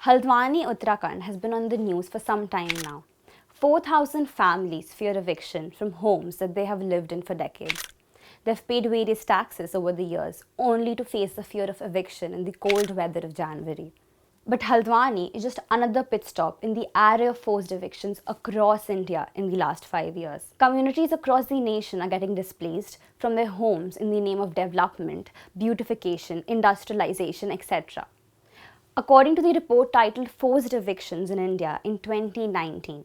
Haldwani, Uttarakhand has been on the news for some time now. 4,000 families fear eviction from homes that they have lived in for decades. They've paid various taxes over the years only to face the fear of eviction in the cold weather of January. But Haldwani is just another pit stop in the array of forced evictions across India in the last 5 years. Communities across the nation are getting displaced from their homes in the name of development, beautification, industrialization, etc. According to the report titled Forced Evictions in India in 2019,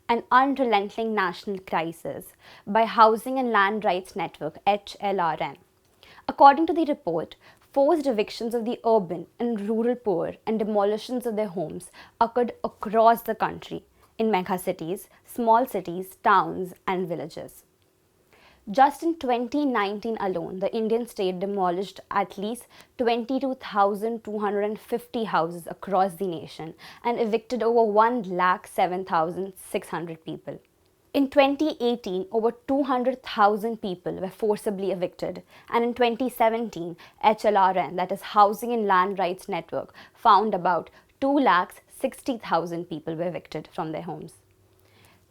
an unrelenting national crisis by Housing and Land Rights Network HLRN. According to the report, forced evictions of the urban and rural poor and demolitions of their homes occurred across the country in megacities, small cities, towns, and villages. Just in 2019 alone, the Indian state demolished at least 22,250 houses across the nation and evicted over 107,600 people. In 2018, over 200,000 people were forcibly evicted, and in 2017, HLRN, that is Housing and Land Rights Network, found about 260,000 people were evicted from their homes.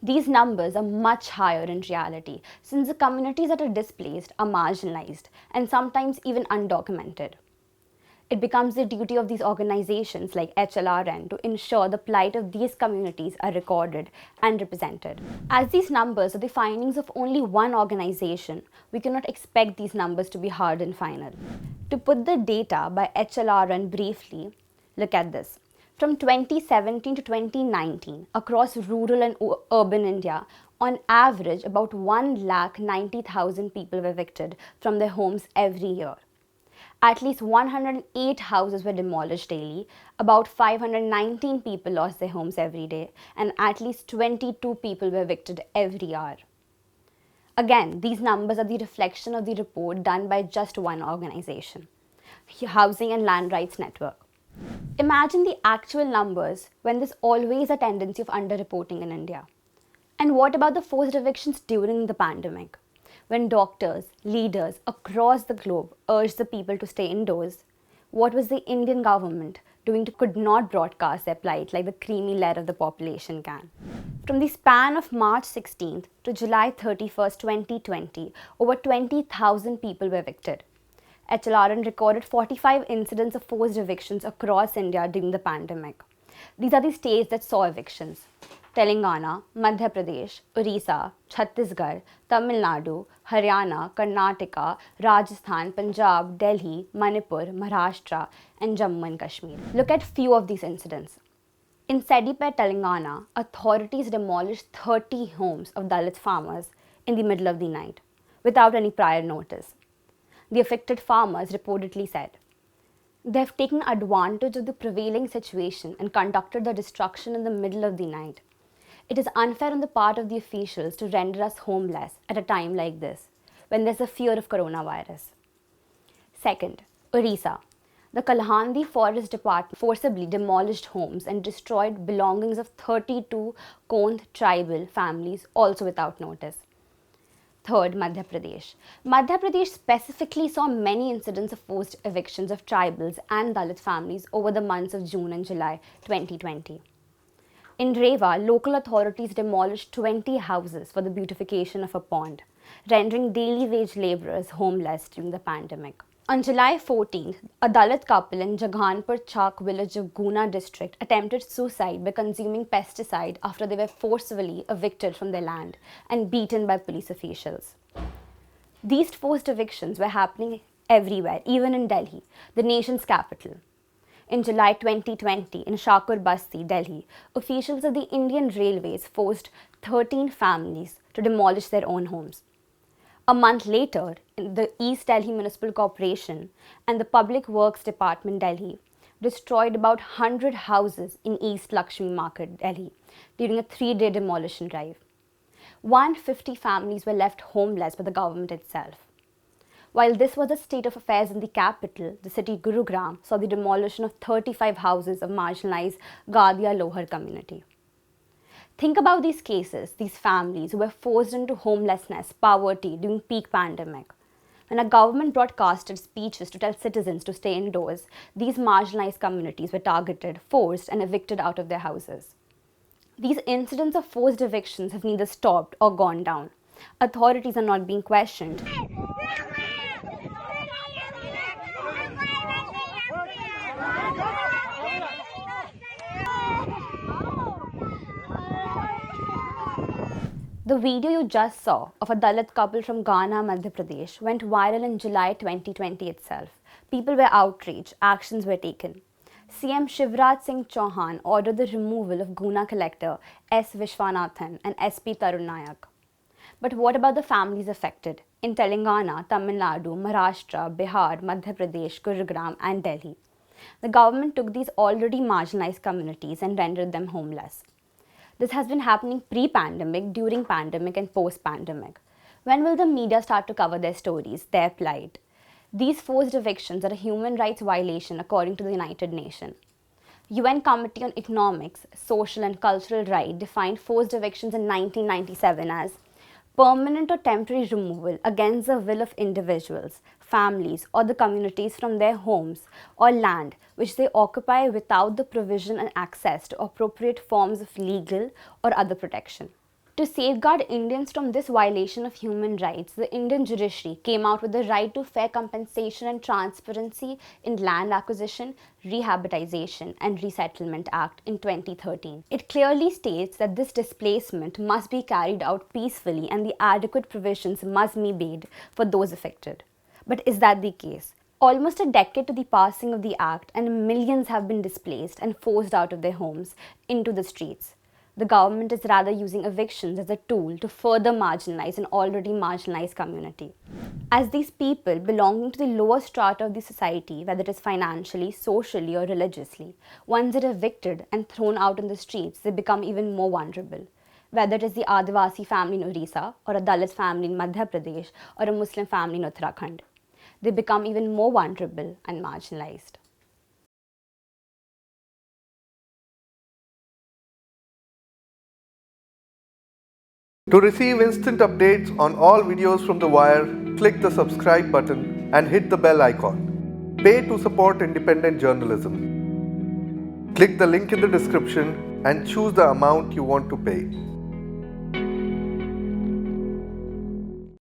These numbers are much higher in reality since the communities that are displaced are marginalized and sometimes even undocumented. It becomes the duty of these organizations like HLRN to ensure the plight of these communities are recorded and represented. As these numbers are the findings of only one organization, we cannot expect these numbers to be hard and final. To put the data by HLRN briefly, look at this. From 2017 to 2019, across rural and urban India, on average, about 190,000 people were evicted from their homes every year. At least 108 houses were demolished daily, about 519 people lost their homes every day, and at least 22 people were evicted every hour. Again, these numbers are the reflection of the report done by just one organization, Housing and Land Rights Network. Imagine the actual numbers when there's always a tendency of underreporting in India. And what about the forced evictions during the pandemic? When doctors, leaders across the globe urged the people to stay indoors, what was the Indian government doing to could not broadcast their plight like the creamy layer of the population can? From the span of March 16th to July 31st, 2020, over 20,000 people were evicted. HLRN recorded 45 incidents of forced evictions across India during the pandemic. These are the states that saw evictions: Telangana, Madhya Pradesh, Orissa, Chhattisgarh, Tamil Nadu, Haryana, Karnataka, Rajasthan, Punjab, Delhi, Manipur, Maharashtra, and Jammu and Kashmir. Look at few of these incidents. In Sedipet, Telangana, authorities demolished 30 homes of Dalit farmers in the middle of the night without any prior notice. The affected farmers reportedly said, "They have taken advantage of the prevailing situation and conducted the destruction in the middle of the night. It is unfair on the part of the officials to render us homeless at a time like this, when there's a fear of coronavirus." Second, Orissa. The Kalahandi Forest Department forcibly demolished homes and destroyed belongings of 32 Kondh tribal families, also without notice. Third, Madhya Pradesh. Madhya Pradesh specifically saw many incidents of forced evictions of tribals and Dalit families over the months of June and July 2020. In Rewa, local authorities demolished 20 houses for the beautification of a pond, rendering daily wage laborers homeless during the pandemic. On July 14th, a Dalit couple in Jaghanpur Chak village of Guna district attempted suicide by consuming pesticide after they were forcibly evicted from their land and beaten by police officials. These forced evictions were happening everywhere, even in Delhi, the nation's capital. In July 2020, in Shakur Basti, Delhi, officials of the Indian Railways forced 13 families to demolish their own homes. A month later, the East Delhi Municipal Corporation and the Public Works Department, Delhi, destroyed about 100 houses in East Lakshmi Market, Delhi, during a 3-day demolition drive. 150 families were left homeless by the government itself. While this was the state of affairs in the capital, the city Gurugram saw the demolition of 35 houses of marginalized Gadia Lohar community. Think about these cases, these families who were forced into homelessness, poverty during peak pandemic. When a government broadcasted speeches to tell citizens to stay indoors, these marginalized communities were targeted, forced, and evicted out of their houses. These incidents of forced evictions have neither stopped or gone down. Authorities are not being questioned. The video you just saw of a Dalit couple from Ghana, Madhya Pradesh, went viral in July 2020 itself. People were outraged, actions were taken. CM Shivraj Singh Chauhan ordered the removal of Guna collector S. Vishwanathan and SP Tarun Nayak. But what about the families affected in Telangana, Tamil Nadu, Maharashtra, Bihar, Madhya Pradesh, Gurugram, and Delhi? The government took these already marginalized communities and rendered them homeless. This has been happening pre-pandemic, during pandemic, and post-pandemic. When will the media start to cover their stories, their plight? These forced evictions are a human rights violation according to the United Nations. UN Committee on Economics, Social and Cultural Rights defined forced evictions in 1997 as permanent or temporary removal against the will of individuals, families, or the communities from their homes or land which they occupy without the provision and access to appropriate forms of legal or other protection. To safeguard Indians from this violation of human rights, the Indian judiciary came out with the right to fair compensation and transparency in land acquisition, rehabilitation, and resettlement act in 2013. It clearly states that this displacement must be carried out peacefully and the adequate provisions must be made for those affected. But is that the case? Almost a decade to the passing of the act, and millions have been displaced and forced out of their homes into the streets. The government is rather using evictions as a tool to further marginalize an already marginalized community. As these people belonging to the lower strata of the society, whether it is financially, socially, or religiously, once they're evicted and thrown out in the streets, they become even more vulnerable. Whether it is the Adivasi family in Orissa, or a Dalit family in Madhya Pradesh, or a Muslim family in Uttarakhand, they become even more vulnerable and marginalized. To receive instant updates on all videos from The Wire, click the subscribe button and hit the bell icon. Pay to support independent journalism. Click the link in the description and choose the amount you want to pay.